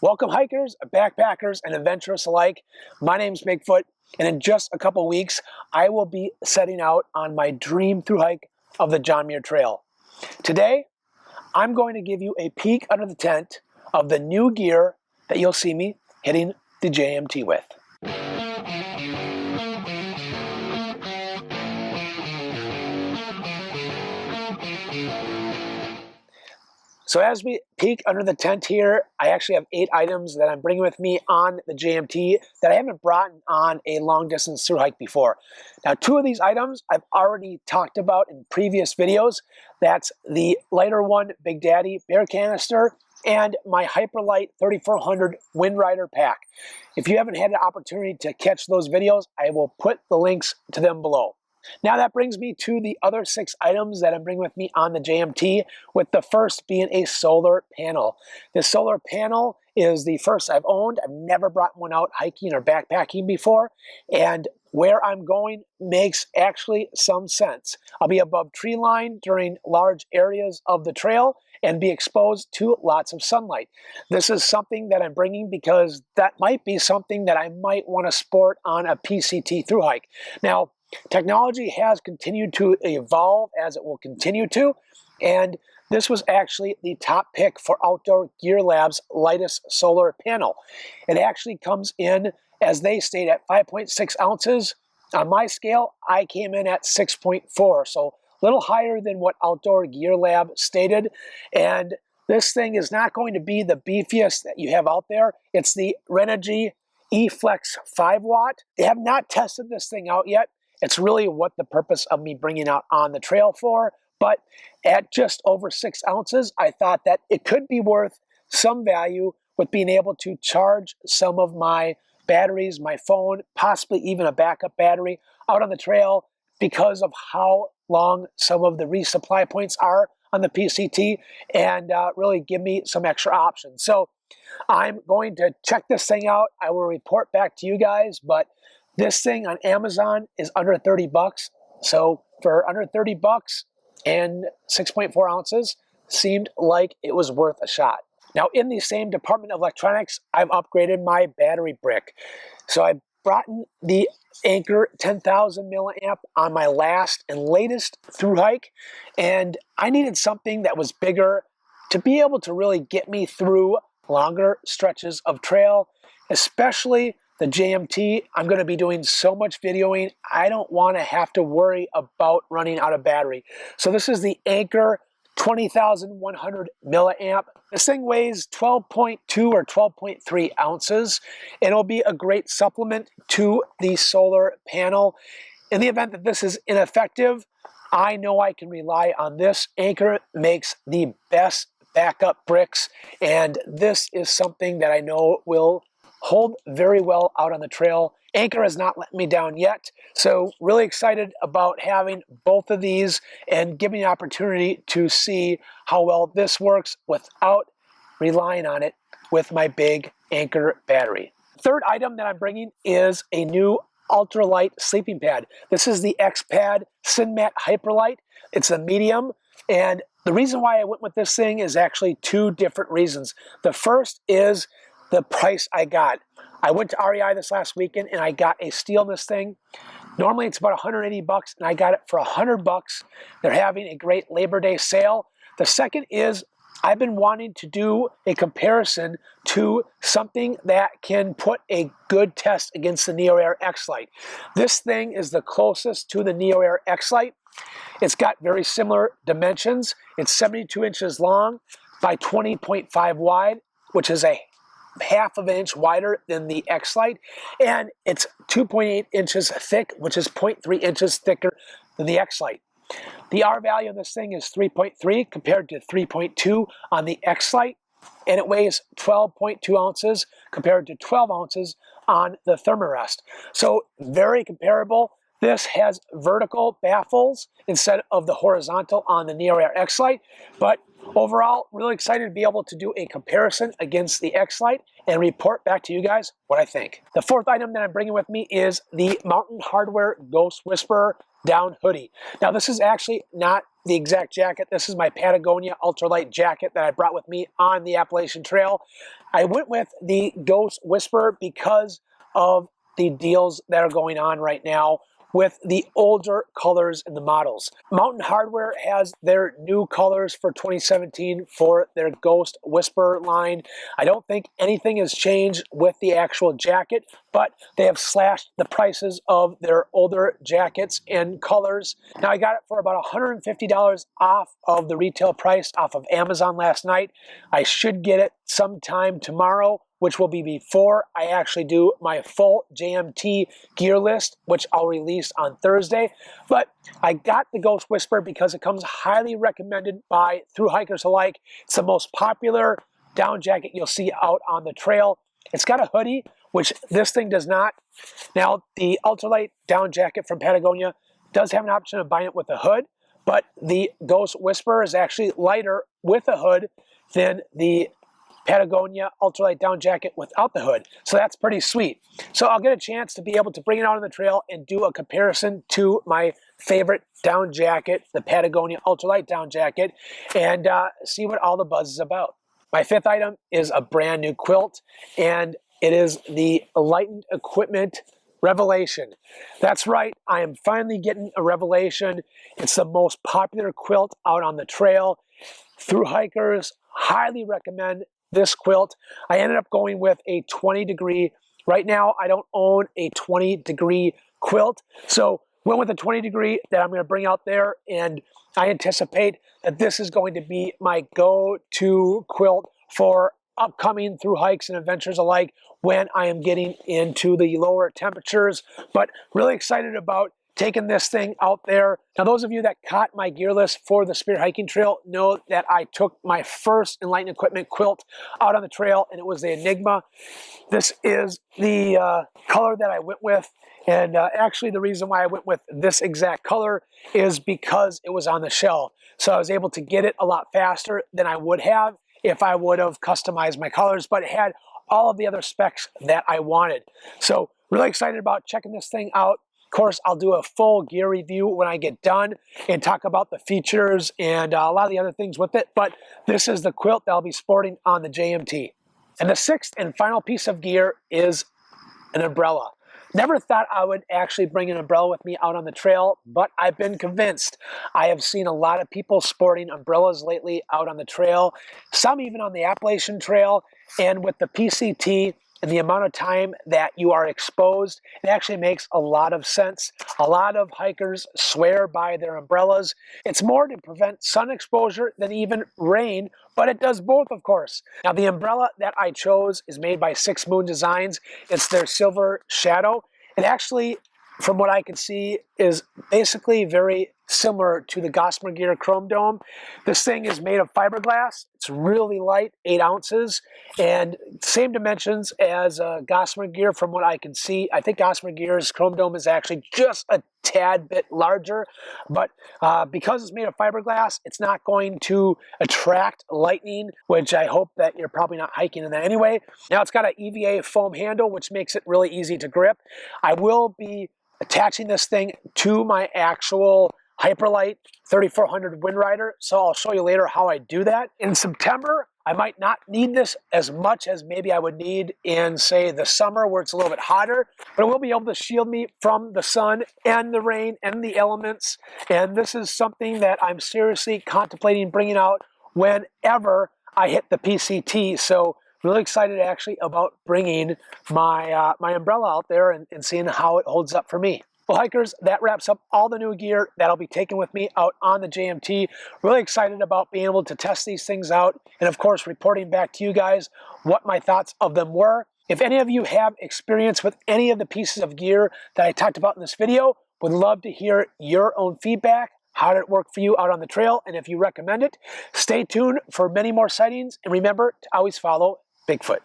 Welcome hikers, backpackers, and adventurers alike. My name's Bigfoot, and in just a couple weeks, I will be setting out on my dream through hike of the John Muir Trail. Today, I'm going to give you a peek under the tent of the new gear that you'll see me hitting the JMT with. So as we peek under the tent here, I actually have 8 items that I'm bringing with me on the JMT that I haven't brought on a long distance through hike before. Now 2 of these items I've already talked about in previous videos. That's the lighter one, Big Daddy Bear Canister, and my Hyperlight 3400 Windrider pack. If you haven't had an opportunity to catch those videos, I will put the links to them below. Now that brings me to the other 6 items that I'm bringing with me on the JMT, with the first being a solar panel. This solar panel is the first I've owned. I've never brought one out hiking or backpacking before, and where I'm going makes actually some sense. I'll be above tree line during large areas of the trail and be exposed to lots of sunlight. This is something that I'm bringing because that might be something that I might want to sport on a PCT through hike. Now, technology has continued to evolve, as it will continue to, and this was actually the top pick for Outdoor Gear Lab's lightest solar panel. It actually comes in, as they state, at 5.6 ounces. On my scale, I came in at 6.4, so a little higher than what Outdoor Gear Lab stated. And this thing is not going to be the beefiest that you have out there. It's the Renogy e.flex 5 watt. They have not tested this thing out yet. It's really what the purpose of me bringing out on the trail for, but at just over 6 ounces, I thought that it could be worth some value with being able to charge some of my batteries, my phone, possibly even a backup battery out on the trail because of how long some of the resupply points are on the PCT, and really give me some extra options. So I'm going to check this thing out. I will report back to you guys, but this thing on Amazon is under 30 bucks. So for under 30 bucks and 6.4 ounces, seemed like it was worth a shot. Now in the same department of electronics, I've upgraded my battery brick. So I brought in the Anker 10,000 milliamp on my last and latest through hike, and I needed something that was bigger to be able to really get me through longer stretches of trail, especially the JMT. I'm going to be doing so much videoing, I don't want to have to worry about running out of battery. So this is the Anker 20,100 milliamp. This thing weighs 12.2 or 12.3 ounces, and it'll be a great supplement to the solar panel. In the event that this is ineffective, I know I can rely on this. Anker makes the best backup bricks, and this is something that I know will hold very well out on the trail. Anker has not let me down yet, so really excited about having both of these and giving me an opportunity to see how well this works without relying on it with my big Anker battery. Third item that I'm bringing is a new Ultralight sleeping pad. This is the X-Pad Sinmat Hyperlight. It's a medium, and the reason why I went with this thing is actually 2 different reasons. The first is the price I got. I went to REI this last weekend and I got a steal in this thing. Normally it's about 180 bucks and I got it for 100 bucks. They're having a great Labor Day sale. The second is I've been wanting to do a comparison to something that can put a good test against the NeoAir X-Lite. This thing is the closest to the NeoAir X-Lite. It's got very similar dimensions. It's 72 inches long by 20.5 wide, which is a half of an inch wider than the X-Lite, and it's 2.8 inches thick, which is 0.3 inches thicker than the X-Lite. The R value on this thing is 3.3 compared to 3.2 on the X-Lite, and it weighs 12.2 ounces compared to 12 ounces on the Thermarest. So very comparable. This has vertical baffles instead of the horizontal on the NeoAir X-Lite, but overall, really excited to be able to do a comparison against the X-Lite and report back to you guys what I think. The fourth item that I'm bringing with me is the Mountain Hardwear Ghost Whisperer down hoodie. Now this is actually not the exact jacket. This is my Patagonia Ultralight jacket that I brought with me on the Appalachian Trail. I went with the Ghost Whisper because of the deals that are going on right now with the older colors in the models. Mountain Hardwear has their new colors for 2017 for their Ghost Whisper line. I don't think anything has changed with the actual jacket, but they have slashed the prices of their older jackets and colors. Now I got it for about $150 off of the retail price off of Amazon last night. I should get it sometime tomorrow, which will be before I actually do my full JMT gear list, which I'll release on Thursday. But I got the Ghost Whisper because it comes highly recommended by thru-hikers alike. It's the most popular down jacket you'll see out on the trail. It's got a hoodie, which this thing does not. Now, the Ultralight down jacket from Patagonia does have an option of buying it with a hood, but the Ghost Whisper is actually lighter with a hood than the Patagonia Ultralight down jacket without the hood. So that's pretty sweet. So I'll get a chance to be able to bring it out on the trail and do a comparison to my favorite down jacket, the Patagonia Ultralight down jacket, and see what all the buzz is about. My fifth item is a brand new quilt, and it is the Enlightened Equipment Revelation. That's right, I am finally getting a Revelation. It's the most popular quilt out on the trail. Thru-hikers highly recommend this quilt. I ended up going with a 20-degree. Right now, I don't own a 20-degree quilt, so went with a 20-degree that I'm going to bring out there, and I anticipate that this is going to be my go-to quilt for upcoming thru-hikes and adventures alike when I am getting into the lower temperatures. But really excited about taking this thing out there. Now, those of you that caught my gear list for the Spirit Hiking Trail know that I took my first Enlightened Equipment quilt out on the trail, and it was the Enigma. This is the color that I went with, and actually the reason why I went with this exact color is because it was on the shelf. So I was able to get it a lot faster than I would have if I would have customized my colors, but it had all of the other specs that I wanted. So really excited about checking this thing out. Of course, I'll do a full gear review when I get done and talk about the features and a lot of the other things with it, but this is the quilt that I'll be sporting on the JMT. And the sixth and final piece of gear is an umbrella. Never thought I would actually bring an umbrella with me out on the trail, but I've been convinced. I have seen a lot of people sporting umbrellas lately out on the trail, some even on the Appalachian Trail, and with the PCT and the amount of time that you are exposed, it actually makes a lot of sense. A lot of hikers swear by their umbrellas. It's more to prevent sun exposure than even rain, but it does both, of course. Now, the umbrella that I chose is made by Six Moon Designs. It's their Silver Shadow. It actually, from what I can see, is basically very similar to the Gossamer Gear Chrome Dome. This thing is made of fiberglass. It's really light, 8 ounces, and same dimensions as Gossamer Gear from what I can see. I think Gossamer Gear's Chrome Dome is actually just a tad bit larger, but because it's made of fiberglass, it's not going to attract lightning, which I hope that you're probably not hiking in that anyway. Now, it's got an EVA foam handle, which makes it really easy to grip. I will be attaching this thing to my actual Hyperlight 3400 Windrider, so I'll show you later how I do that. In September, I might not need this as much as maybe I would need in, say, the summer where it's a little bit hotter, but it will be able to shield me from the sun and the rain and the elements, and this is something that I'm seriously contemplating bringing out whenever I hit the PCT, so really excited actually about bringing my, my umbrella out there and seeing how it holds up for me. Well, hikers, that wraps up all the new gear that I'll be taking with me out on the JMT. Really excited about being able to test these things out and, of course, reporting back to you guys what my thoughts of them were. If any of you have experience with any of the pieces of gear that I talked about in this video, would love to hear your own feedback. How did it work for you out on the trail? And if you recommend it, stay tuned for many more sightings. And remember to always follow Bigfoot.